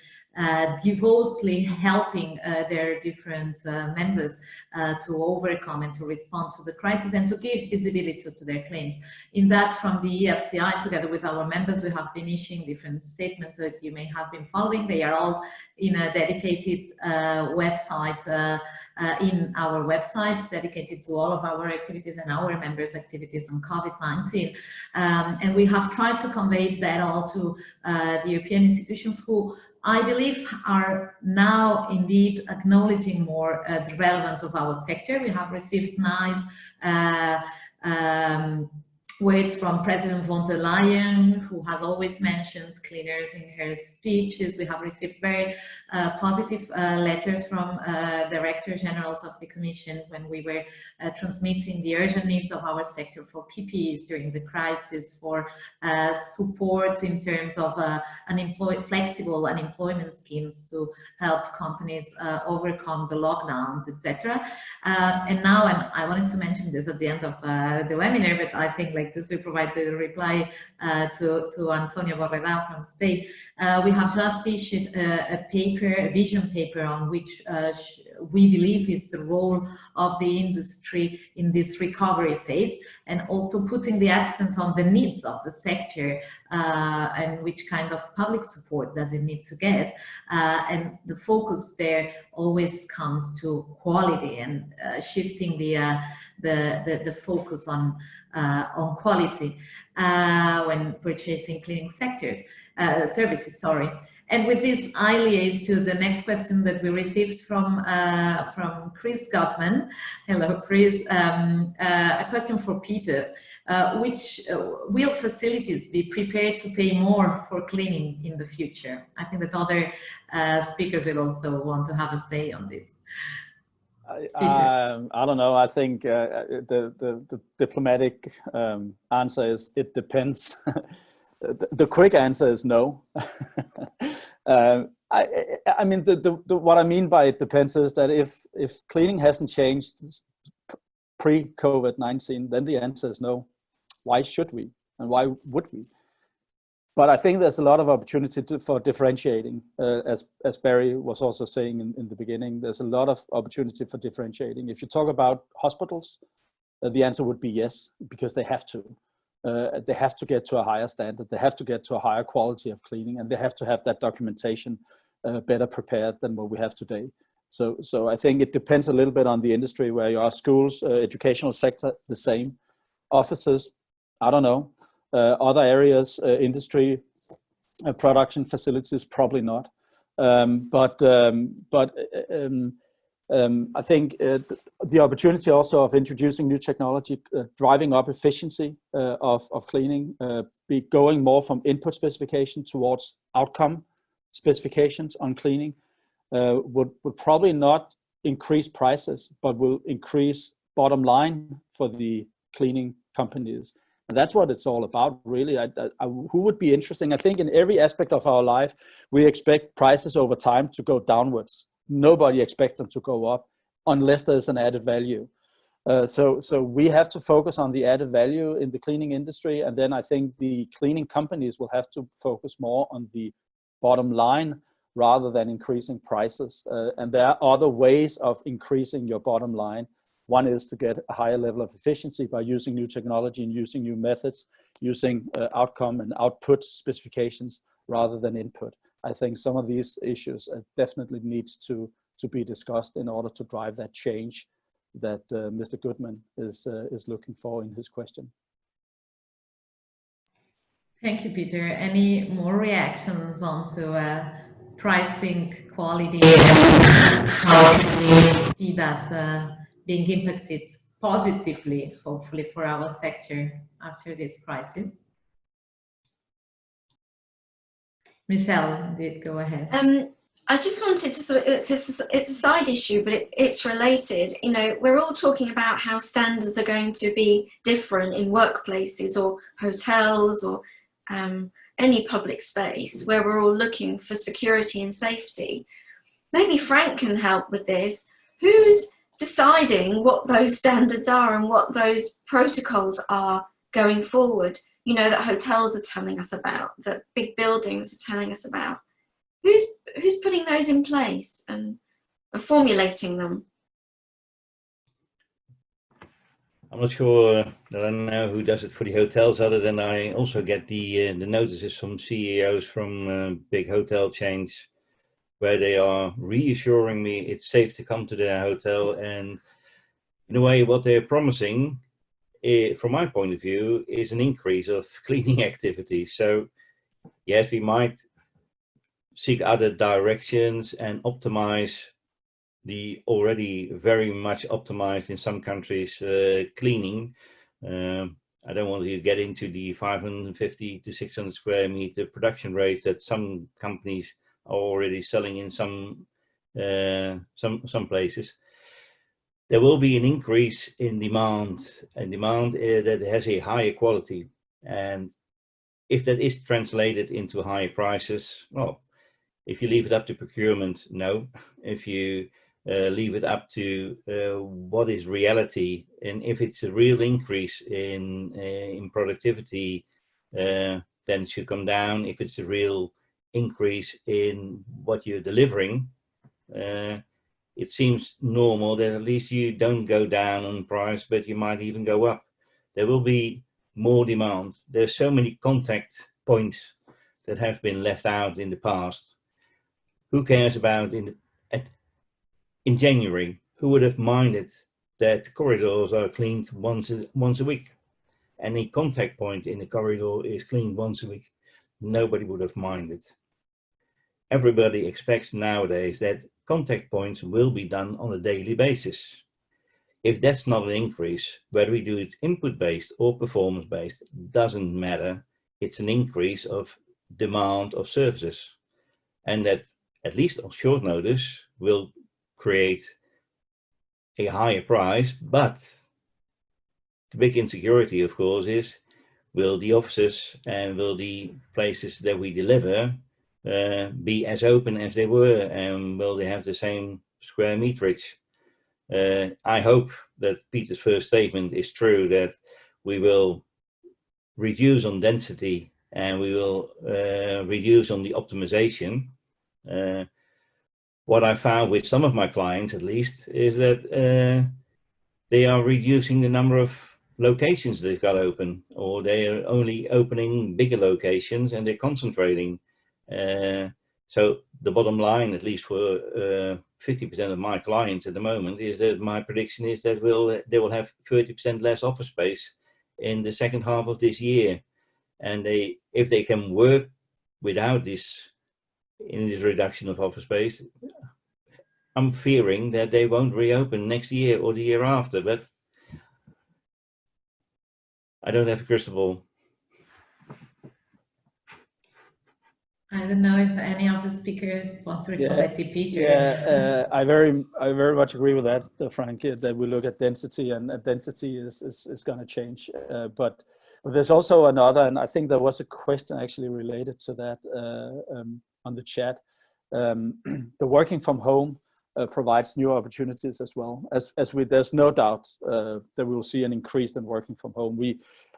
devotedly helping their different members to overcome and to respond to the crisis and to give visibility to their claims. In that, from the EFCI, together with our members, we have been issuing different statements that you may have been following. They are all in a dedicated website, in our websites, dedicated to all of our activities and our members' activities on COVID-19. And we have tried to convey that all to the European institutions, who I believe are now indeed acknowledging more the relevance of our sector. We have received nice words from President von der Leyen, who has always mentioned cleaners in her speeches. We have received very positive letters from Director Generals of the Commission when we were transmitting the urgent needs of our sector for PPEs during the crisis, for support in terms of flexible unemployment schemes to help companies overcome the lockdowns, etc. And now, and I wanted to mention this at the end of the webinar, but I think like this will provide the reply to Antonio Borreda from Spain. We have just issued a paper, a vision paper, on which we believe is the role of the industry in this recovery phase, and also putting the accent on the needs of the sector and which kind of public support does it need to get. And the focus there always comes to quality and shifting the focus on quality when purchasing cleaning services. Sorry. And with this, I liaise to the next question that we received from Chris Gottman. Hello, Chris. A question for Peter. will facilities be prepared to pay more for cleaning in the future? I think that other speakers will also want to have a say on this. I don't know. I think the diplomatic answer is it depends. The quick answer is no. I mean, what I mean by it depends is that if cleaning hasn't changed pre-COVID-19, then the answer is no. Why should we? And why would we? But I think there's a lot of opportunity for differentiating, as Barry was also saying in the beginning. There's a lot of opportunity for differentiating. If you talk about hospitals, the answer would be yes, because they have to. They have to get to a higher standard. They have to get to a higher quality of cleaning, and they have to have that documentation better prepared than what we have today. So I think it depends a little bit on the industry where you are. Schools, educational sector, the same. Offices, I don't know. Other areas, industry, production facilities, probably not. But I think the opportunity also of introducing new technology, driving up efficiency of cleaning, be going more from input specification towards outcome specifications on cleaning, would probably not increase prices, but will increase bottom line for the cleaning companies. And that's what it's all about, really. Who would be interesting? I think in every aspect of our life, we expect prices over time to go downwards. Nobody expects them to go up unless there's an added value. So we have to focus on the added value in the cleaning industry. And then I think the cleaning companies will have to focus more on the bottom line rather than increasing prices. And there are other ways of increasing your bottom line. One is to get a higher level of efficiency by using new technology and using new methods, using outcome and output specifications rather than input. I think some of these issues definitely needs to be discussed in order to drive that change that Mr. Goodman is looking for in his question. Thank you, Peter. Any more reactions onto pricing, quality, how can we see that being impacted positively, hopefully, for our sector after this crisis? Michelle, go ahead. I just wanted to sort of, it's a side issue, but it's related. You know, we're all talking about how standards are going to be different in workplaces or hotels or any public space where we're all looking for security and safety. Maybe Frank can help with this. Who's deciding what those standards are and what those protocols are going forward? You know, that hotels are telling us about, that big buildings are telling us about. Who's putting those in place and formulating them? I'm not sure that I know who does it for the hotels, other than I also get the notices from CEOs from big hotel chains where they are reassuring me it's safe to come to their hotel. And in a way, what they're promising, from my point of view, is an increase of cleaning activities. So yes, we might seek other directions and optimize the already very much optimized in some countries cleaning. I don't want to get into the 550 to 600 square meter production rates that some companies are already selling in some places. There will be an increase in demand, and demand that has a higher quality. And if that is translated into higher prices, well, if you leave it up to procurement, no. If you leave it up to what is reality, and if it's a real increase in productivity, then it should come down. If it's a real increase in what you're delivering, it seems normal that at least you don't go down on price, but you might even go up. There will be more demand. There's so many contact points that have been left out in the past. Who cares about in January? Who would have minded that corridors are cleaned once a week? And a contact point in the corridor is cleaned once a week. Nobody would have minded. Everybody expects nowadays that contact points will be done on a daily basis. if that's not an increase, whether we do it input-based or performance-based, doesn't matter. It's an increase of demand of services. And that, at least on short notice, will create a higher price. But the big insecurity, of course, is will the offices and will the places that we deliver be as open as they were, and will they have the same square meterage? I hope that Peter's first statement is true, that we will reduce on density and we will reduce on the optimization. What I found with some of my clients, at least, is that they are reducing the number of locations they've got open, or they are only opening bigger locations and they're concentrating. So the bottom line, at least for 50% of my clients at the moment, is that my prediction is that they will have 30% less office space in the second half of this year. And if they can work without this reduction of office space, I'm fearing that they won't reopen next year or the year after, but I don't have a crystal ball. I don't know if any of the speakers wants to respond. I see Peter. Yeah, I very much agree with that, Frank. That we look at density, and density is going to change. But there's also another, and I think there was a question actually related to that on the chat. The working from home provides new opportunities as well. There's no doubt that we will see an increase in working from home.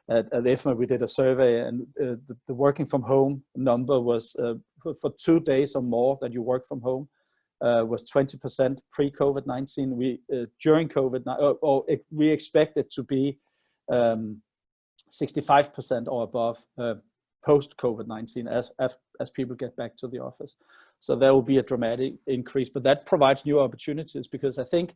At EFMA, we did a survey, and the working from home number was for 2 days or more that you work from home was 20% pre-COVID-19. During COVID, we expect it to be 65% or above post-COVID-19 as people get back to the office. So there will be a dramatic increase, but that provides new opportunities, because I think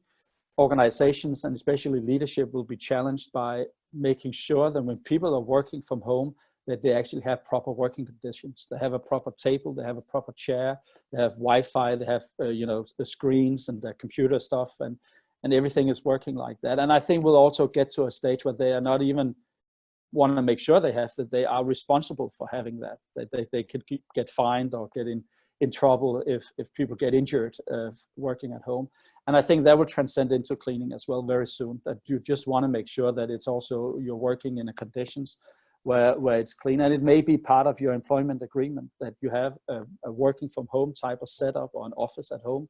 organizations and especially leadership will be challenged by making sure that when people are working from home, that they actually have proper working conditions. They have a proper table, they have a proper chair, they have Wi-Fi, they have the screens and the computer stuff, and everything is working like that. And I think we'll also get to a stage where they are not even want to make sure that they are responsible for having that they could get fined or get in trouble if people get injured working at home. And I think that will transcend into cleaning as well very soon, that you just want to make sure that it's also you're working in conditions where it's clean. And it may be part of your employment agreement that you have a working from home type of setup or an office at home,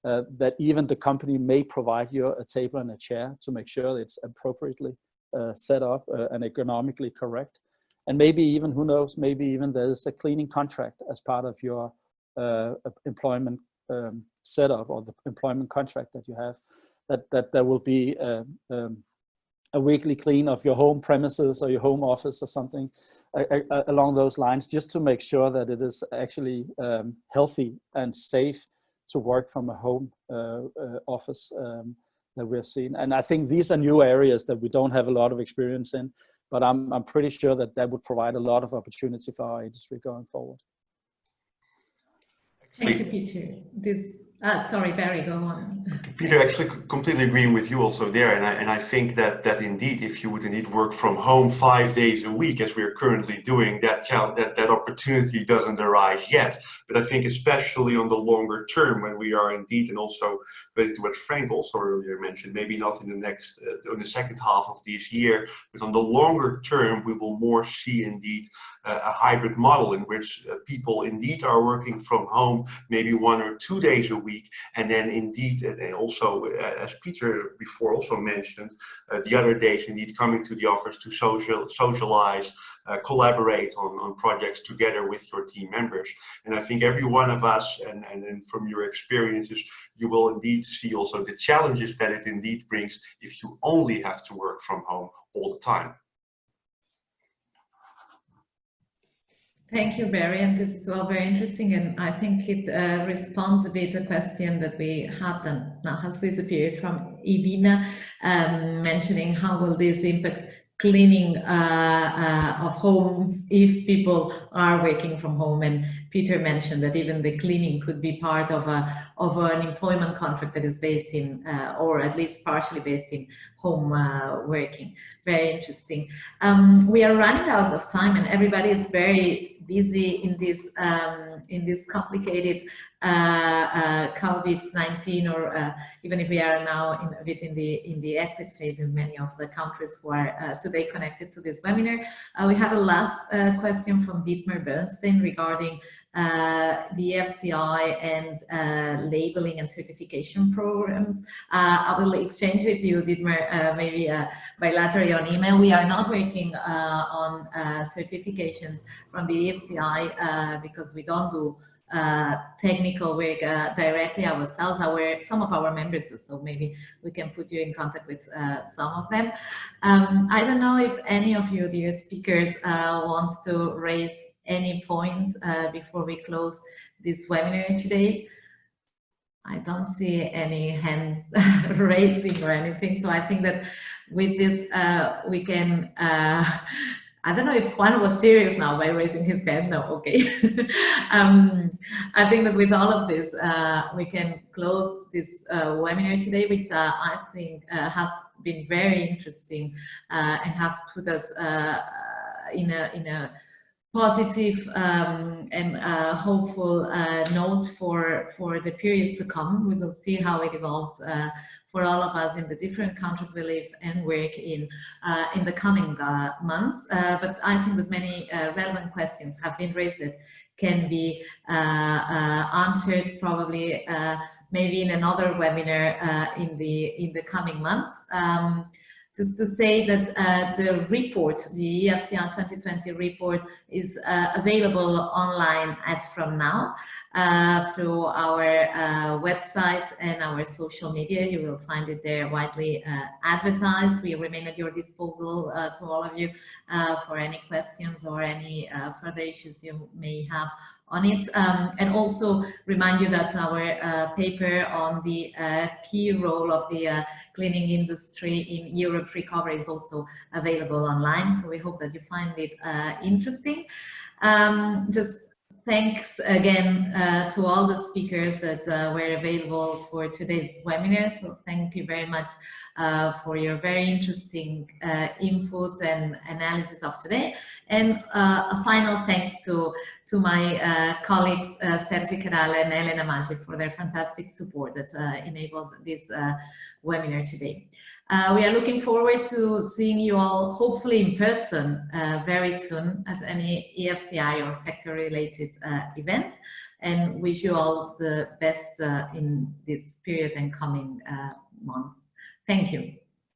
that even the company may provide you a table and a chair to make sure it's appropriately set up and economically correct. And maybe even, who knows, maybe even there's a cleaning contract as part of your employment setup, or the employment contract that you have, that there will be a weekly clean of your home premises or your home office or something along those lines, just to make sure that it is actually healthy and safe to work from a home office that we've seen. And I think these are new areas that we don't have a lot of experience in, but I'm pretty sure that would provide a lot of opportunity for our industry going forward. Thank you, Peter. Sorry, Barry, go on. Peter, actually completely agreeing with you also there, and I think that indeed, if you would indeed work from home 5 days a week, as we are currently doing, that opportunity doesn't arise yet. But I think especially on the longer term, when we are indeed, and also related to what Frank also earlier mentioned, maybe not in the second half of this year, but on the longer term, we will more see indeed a hybrid model in which people indeed are working from home maybe 1 or 2 days a week, and then indeed, and also as Peter before also mentioned, the other days indeed coming to the office to socialize, collaborate on projects together with your team members. And I think every one of us, and from your experiences, you will indeed see also the challenges that it indeed brings if you only have to work from home all the time. Thank you, Barry, and this is all very interesting, and I think it responds a bit to a question that we had and now has disappeared from Edina, mentioning how will this impact cleaning of homes if people are working from home. And Peter mentioned that even the cleaning could be part of an employment contract that is based in, or at least partially based in home working. Very interesting. We are running out of time, and everybody is very busy in this complicated COVID-19, or even if we are now in the exit phase in many of the countries who are today connected to this webinar. We had a last question from Dietmar Bernstein regarding the EFCI and labeling and certification programs. I will exchange with you, Dietmar, maybe bilaterally on email. We are not working on certifications from the EFCI because we don't do technical work directly ourselves. Some of our members do, so maybe we can put you in contact with some of them. I don't know if any of you, dear speakers, wants to raise any points before we close this webinar today. I don't see any hand raising or anything, so I think that with this we can I don't know if Juan was serious now by raising his hand. No, okay. I think that with all of this, we can close this webinar today, which I think has been very interesting and has put us in a positive and hopeful note for the period to come. We will see how it evolves for all of us in the different countries we live and work in the coming months. But I think that many relevant questions have been raised that can be answered probably maybe in another webinar in the coming months. Just to say that the report, the EFCI 2020 report, is available online as from now through our website and our social media. You will find it there widely advertised. We remain at your disposal to all of you for any questions or any further issues you may have on it, and also remind you that our paper on the key role of the cleaning industry in Europe's recovery is also available online, so we hope that you find it interesting. Just thanks again to all the speakers that were available for today's webinar, so thank you very much for your very interesting inputs and analysis of today. And a final thanks to my colleagues Sergio Kerala and Elena Maggi for their fantastic support that enabled this webinar today. We are looking forward to seeing you all, hopefully in person, very soon at any EFCI or sector-related event, and wish you all the best in this period and coming months. Thank you.